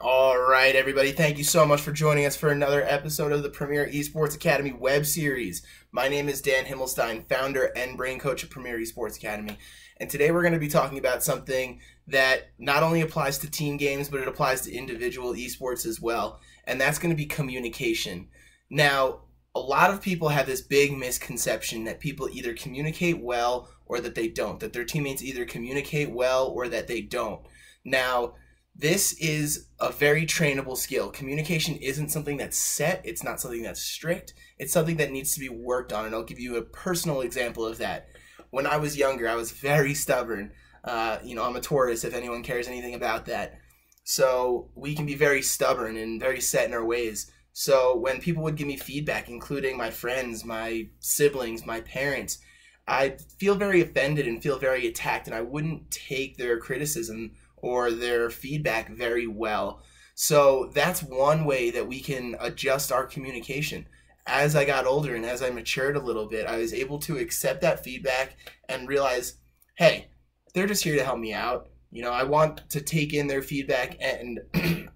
All right, everybody. Thank you so much for joining us for another episode of the Premier Esports Academy web series. My name is Dan Himmelstein, founder and brain coach of Premier Esports Academy. And today we're going to be talking about something that not only applies to team games, but it applies to individual esports as well. And that's going to be communication. Now, a lot of people have this big misconception that people either communicate well or that they don't, that their teammates either communicate well or that they don't. Now, this is a very trainable skill. Communication isn't something that's set. It's not something that's strict. It's something that needs to be worked on. And I'll give you a personal example of that. When I was younger, I was very stubborn. I'm a Taurus, if anyone cares anything about that. So we can be very stubborn and very set in our ways. So when people would give me feedback, including my friends, my siblings, my parents, I'd feel very offended and feel very attacked, and I wouldn't take their criticism or their feedback very well. So that's one way that we can adjust our communication. As I got older and as I matured a little bit, I was able to accept that feedback and realize, hey, they're just here to help me out. I want to take in their feedback, and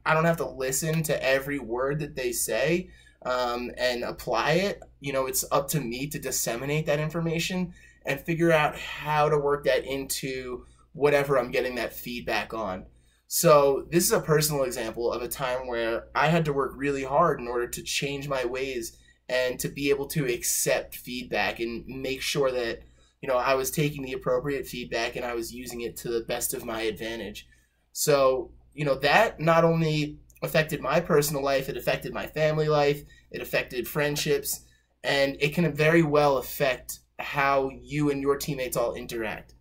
I don't have to listen to every word that they say and apply it. It's up to me to disseminate that information and figure out how to work that into whatever I'm getting that feedback on. So this is a personal example of a time where I had to work really hard in order to change my ways and to be able to accept feedback and make sure that I was taking the appropriate feedback and I was using it to the best of my advantage. So that not only affected my personal life, it affected my family life, it affected friendships, and it can very well affect how you and your teammates all interact.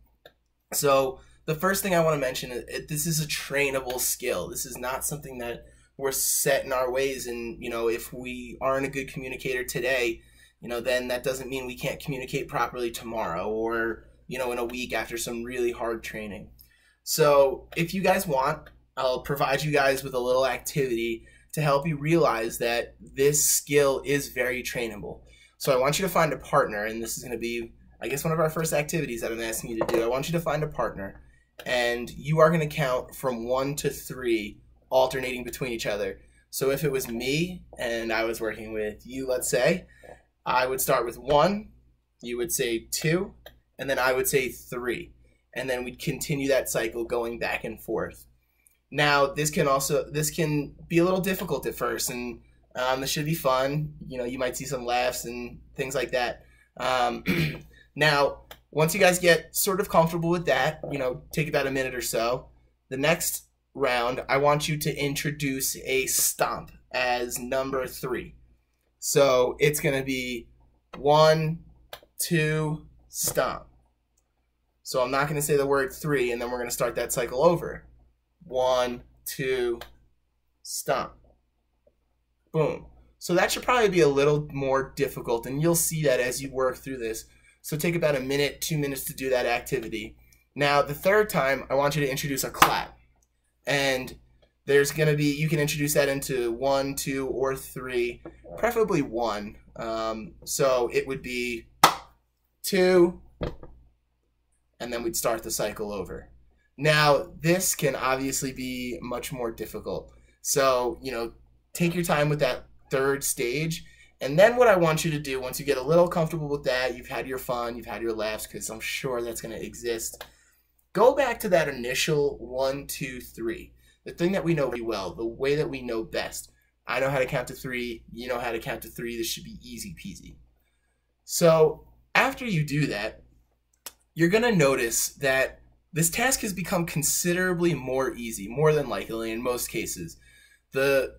So the first thing I want to mention is this is a trainable skill. This is not something that we're set in our ways, and if we aren't a good communicator today, then that doesn't mean we can't communicate properly tomorrow or in a week after some really hard training. So if you guys want, I'll provide you guys with a little activity to help you realize that this skill is very trainable. So I want you to find a partner, and this is going to be, I guess, one of our first activities that I'm asking you to do. I want you to find a partner, and you are going to count from 1 to 3, alternating between each other. So if it was me and I was working with you, let's say, I would start with 1, you would say 2, and then I would say 3. And then we'd continue that cycle going back and forth. Now, this can be a little difficult at first, and this should be fun. You might see some laughs and things like that. Now, once you guys get sort of comfortable with that, take about a minute or so. The next round, I want you to introduce a stomp as number 3. So it's going to be 1, 2, stomp. So I'm not going to say the word 3, and then we're going to start that cycle over. 1, 2, stomp. Boom. So that should probably be a little more difficult, and you'll see that as you work through this. So take about a minute, 2 minutes to do that activity. Now, the third time, I want you to introduce a clap. And there's going to be, you can introduce that into 1, 2, or 3, preferably 1. So it would be 2, and then we'd start the cycle over. Now, this can obviously be much more difficult. So, take your time with that third stage. And then what I want you to do, once you get a little comfortable with that, you've had your fun, you've had your laughs, because I'm sure that's going to exist, go back to that initial 1, 2, 3. The thing that we know really well, the way that we know best. I know how to count to 3, you know how to count to 3, this should be easy peasy. So after you do that, you're going to notice that this task has become considerably more easy, more than likely in most cases.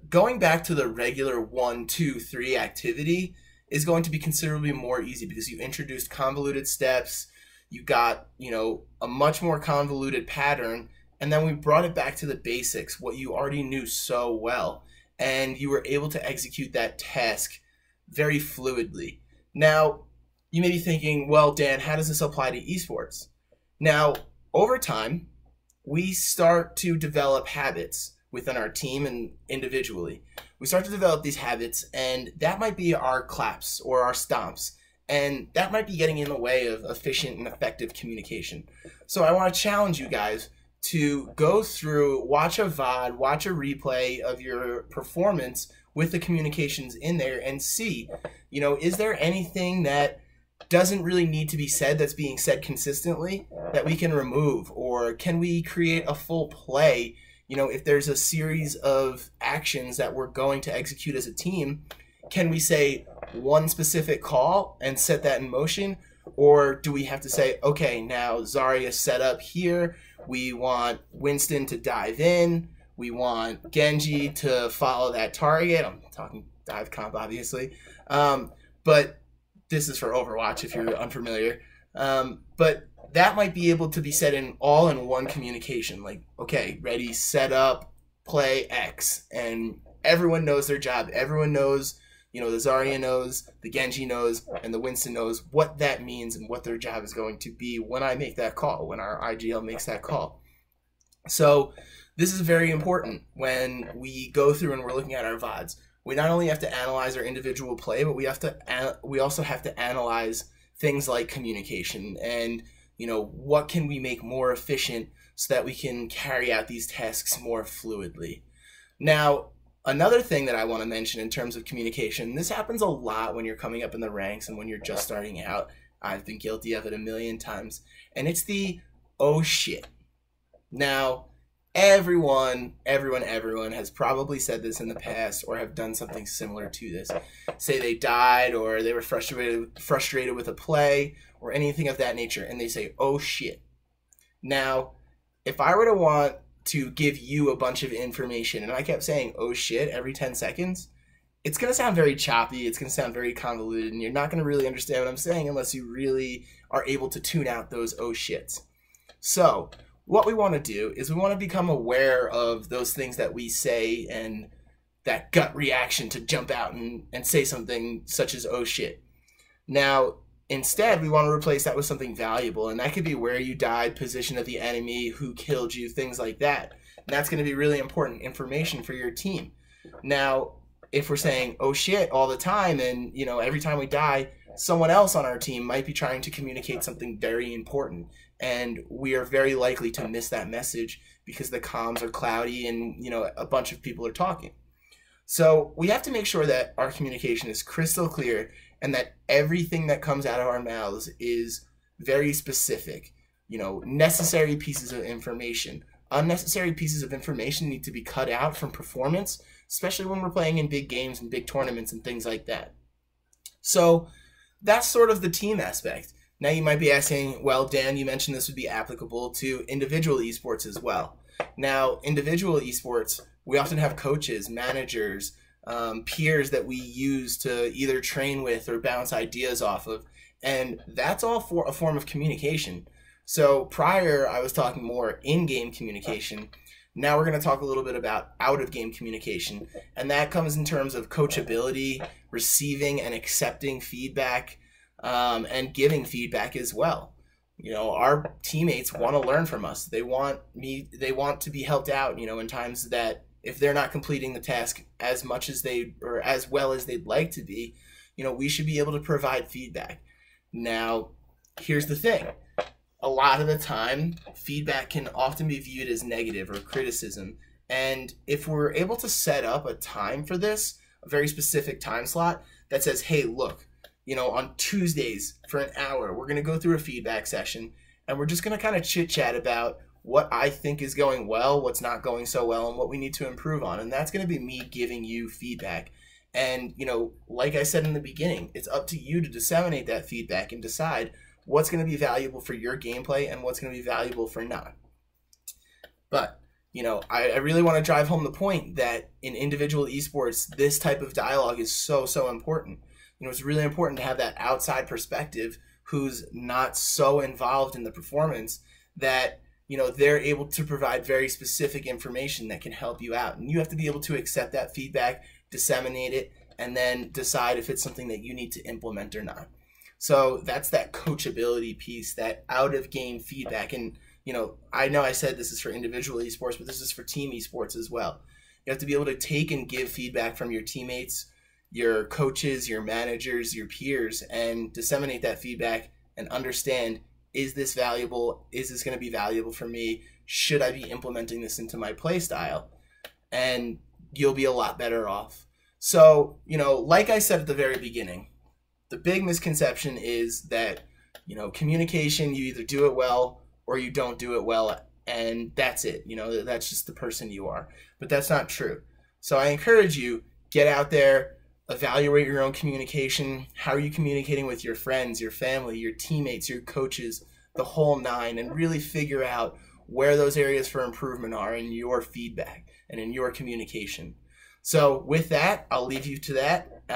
Going back to the regular 1, 2, 3 activity is going to be considerably more easy because you introduced convoluted steps, you got, a much more convoluted pattern, and then we brought it back to the basics, what you already knew so well, and you were able to execute that task very fluidly. Now, you may be thinking, well, Dan, how does this apply to esports? Now, over time, we start to develop habits within our team and individually. We start to develop these habits, and that might be our claps or our stomps, and that might be getting in the way of efficient and effective communication. So I want to challenge you guys to go through, watch a VOD, watch a replay of your performance with the communications in there and see, is there anything that doesn't really need to be said that's being said consistently that we can remove? Or can we create a full play? If there's a series of actions that we're going to execute as a team, can we say one specific call and set that in motion? Or do we have to say, okay, now Zarya set up here, we want Winston to dive in, we want Genji to follow that target. I'm talking dive comp, obviously. But this is for Overwatch if you're unfamiliar. But that might be able to be said all in one communication. Like, okay, ready, set up, play X. And everyone knows their job. Everyone knows, the Zarya knows, the Genji knows, and the Winston knows what that means and what their job is going to be when I make that call, when our IGL makes that call. So this is very important when we go through and we're looking at our VODs. We not only have to analyze our individual play, but we also have to analyze things like communication and, what can we make more efficient so that we can carry out these tasks more fluidly. Now, another thing that I want to mention in terms of communication, this happens a lot when you're coming up in the ranks and when you're just starting out. I've been guilty of it a million times. And it's the, oh shit. Now, everyone has probably said this in the past or have done something similar to this. Say they died or they were frustrated with a play or anything of that nature, and they say, oh shit. Now, if I were to want to give you a bunch of information and I kept saying, oh shit, every 10 seconds, it's going to sound very choppy, it's going to sound very convoluted, and you're not going to really understand what I'm saying unless you really are able to tune out those oh shits. So, what we want to do is we want to become aware of those things that we say and that gut reaction to jump out and say something such as, oh shit. Now, instead, we want to replace that with something valuable, and that could be where you died, position of the enemy, who killed you, things like that. And that's going to be really important information for your team. Now, if we're saying, oh shit, all the time, and, every time we die, someone else on our team might be trying to communicate something very important, and we are very likely to miss that message because the comms are cloudy and, a bunch of people are talking. So we have to make sure that our communication is crystal clear and that everything that comes out of our mouths is very specific. Necessary pieces of information. Unnecessary pieces of information need to be cut out from performance, especially when we're playing in big games and big tournaments and things like that. So that's sort of the team aspect. Now you might be asking, well, Dan, you mentioned this would be applicable to individual esports as well. Now, individual esports, we often have coaches, managers, peers that we use to either train with or bounce ideas off of, and that's all for a form of communication. So prior, I was talking more in-game communication. Now we're going to talk a little bit about out-of-game communication, and that comes in terms of coachability, receiving and accepting feedback, and giving feedback as well. Our teammates want to learn from us. They want to be helped out, in times that if they're not completing the task as much as or as well as they'd like to be, we should be able to provide feedback. Now, here's the thing. A lot of the time, feedback can often be viewed as negative or criticism. And if we're able to set up a time for this, a very specific time slot that says, hey, look, on Tuesdays for an hour, we're going to go through a feedback session, and we're just going to kind of chit-chat about what I think is going well, what's not going so well, and what we need to improve on. And that's going to be me giving you feedback. And, like I said in the beginning, it's up to you to disseminate that feedback and decide what's going to be valuable for your gameplay and what's going to be valuable for not. But, I really want to drive home the point that in individual esports, this type of dialogue is so, so important. It's really important to have that outside perspective who's not so involved in the performance that, they're able to provide very specific information that can help you out. And you have to be able to accept that feedback, disseminate it, and then decide if it's something that you need to implement or not. So that's that coachability piece, that out-of-game feedback. And, I know I said this is for individual esports, but this is for team esports as well. You have to be able to take and give feedback from your teammates, your coaches, your managers, your peers, and disseminate that feedback and understand, is this valuable? Is this going to be valuable for me? should I be implementing this into my play style? And you'll be a lot better off. So, like I said at the very beginning, the big misconception is that, communication, you either do it well or you don't do it well, and that's it. That's just the person you are. But that's not true. So I encourage you, get out there, evaluate your own communication. How are you communicating with your friends, your family, your teammates, your coaches, the whole nine, and really figure out where those areas for improvement are in your feedback and in your communication. So with that, I'll leave you to that.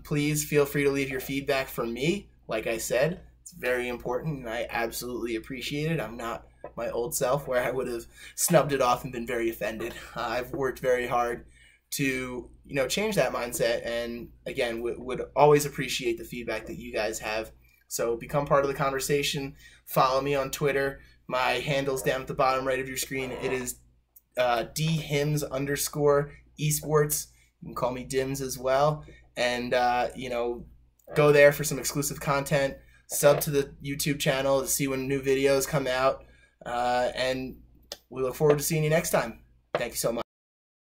Please feel free to leave your feedback for me. Like I said, it's very important, and I absolutely appreciate it. I'm not my old self where I would have snubbed it off and been very offended. I've worked very hard to change that mindset, and again would always appreciate the feedback that you guys have. So become part of the conversation. Follow me on Twitter. My handle's down at the bottom right of your screen. It is @DHims_eSports. You can call me Dims as well. And go there for some exclusive content. Sub to the YouTube channel to see when new videos come out. And we look forward to seeing you next time. Thank you so much.